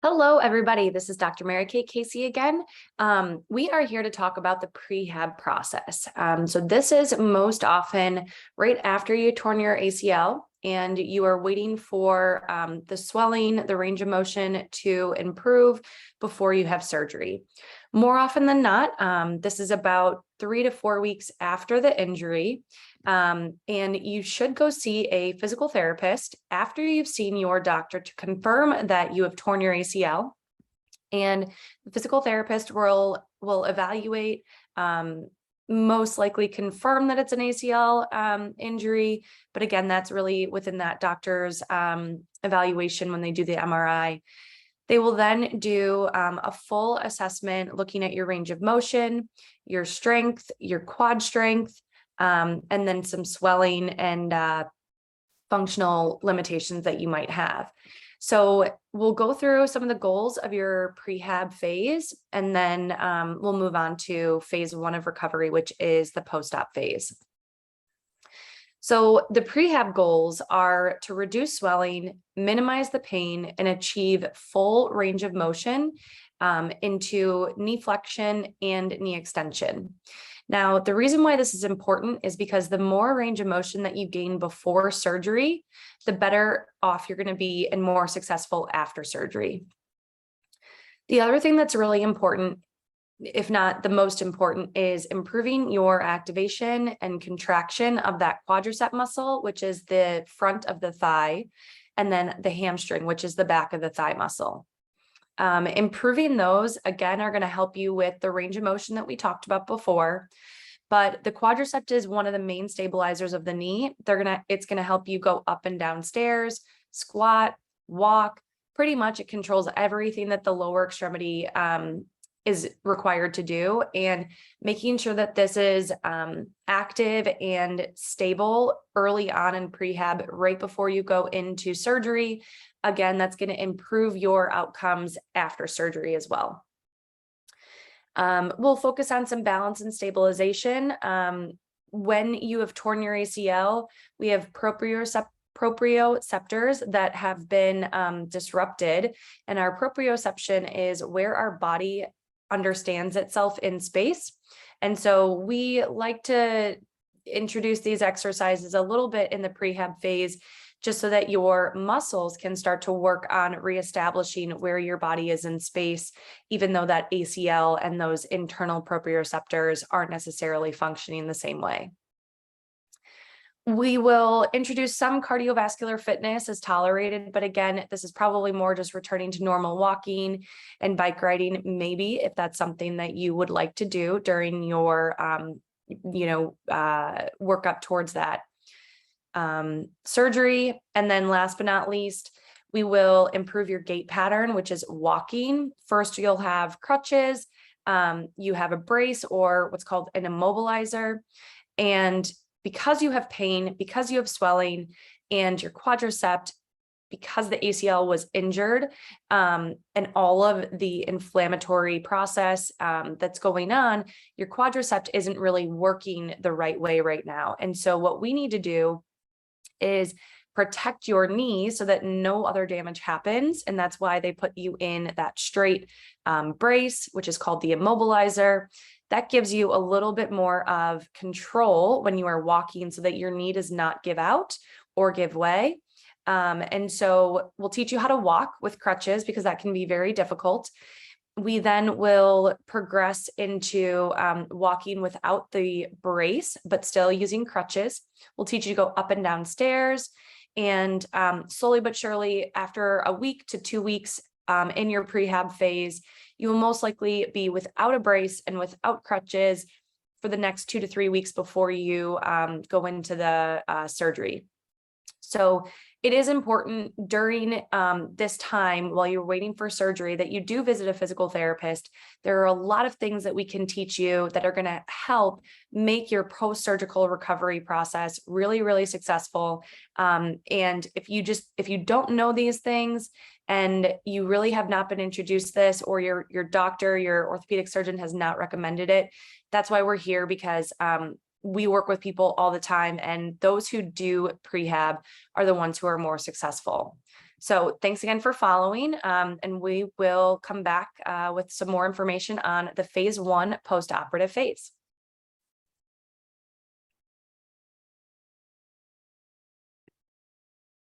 Hello, everybody. This is Dr. Mary Kay Casey again. We are here to talk about the prehab process. So this is most often right after you torn your ACL and you are waiting for the swelling, the range of motion to improve before you have surgery. More often than not, this is about 3 to 4 weeks after the injury. And you should go see a physical therapist after you've seen your doctor to confirm that you have torn your ACL. And the physical therapist will evaluate, most likely confirm that it's an ACL injury. But again, that's really within that doctor's evaluation when they do the MRI. They will then do a full assessment looking at your range of motion, your strength, your quad strength, and then some swelling and functional limitations that you might have. So we'll go through some of the goals of your prehab phase, and then we'll move on to phase 1 of recovery, which is the post-op phase. So the prehab goals are to reduce swelling, minimize the pain, and achieve full range of motion into knee flexion and knee extension. Now, the reason why this is important is because the more range of motion that you gain before surgery, the better off you're going to be and more successful after surgery. The other thing that's really important, if not the most important, is improving your activation and contraction of that quadricep muscle, which is the front of the thigh, and then the hamstring, which is the back of the thigh muscle. Improving those, again, are going to help you with the range of motion that we talked about before. But the quadricep is one of the main stabilizers of the knee. It's going to help you go up and down stairs, squat, walk. Pretty much it controls everything that the lower extremity is required to do, and making sure that this is active and stable early on in prehab, right before you go into surgery. Again, that's going to improve your outcomes after surgery as well. We'll focus on some balance and stabilization. When you have torn your ACL, we have proprioceptors that have been disrupted, and our proprioception is where our body understands itself in space. And so we like to introduce these exercises a little bit in the prehab phase, just so that your muscles can start to work on reestablishing where your body is in space, even though that ACL and those internal proprioceptors aren't necessarily functioning the same way. We will introduce some cardiovascular fitness as tolerated, but again, this is probably more just returning to normal walking and bike riding, maybe, if that's something that you would like to do during your, workup towards that surgery. And then last but not least, we will improve your gait pattern, which is walking. First, you'll have crutches, you have a brace or what's called an immobilizer. And because you have pain, because you have swelling and your quadricep, because the ACL was injured, and all of the inflammatory process that's going on, your quadricep isn't really working the right way right now. And so what we need to do is protect your knee so that no other damage happens. And that's why they put you in that straight brace, which is called the immobilizer. That gives you a little bit more of control when you are walking so that your knee does not give out or give way. And so we'll teach you how to walk with crutches, because that can be very difficult. We then will progress into walking without the brace, but still using crutches. We'll teach you to go up and down stairs, and slowly but surely, after a week to 2 weeks in your prehab phase, you will most likely be without a brace and without crutches for the next 2 to 3 weeks before you go into the surgery. So it is important during this time, while you're waiting for surgery, that you do visit a physical therapist. There are a lot of things that we can teach you that are going to help make your post-surgical recovery process really, really successful. And if you don't know these things and you really have not been introduced this, or your doctor, your orthopedic surgeon has not recommended it, that's why we're here, because we work with people all the time, and those who do prehab are the ones who are more successful. So thanks again for following, and we will come back with some more information on the phase 1 post-operative phase.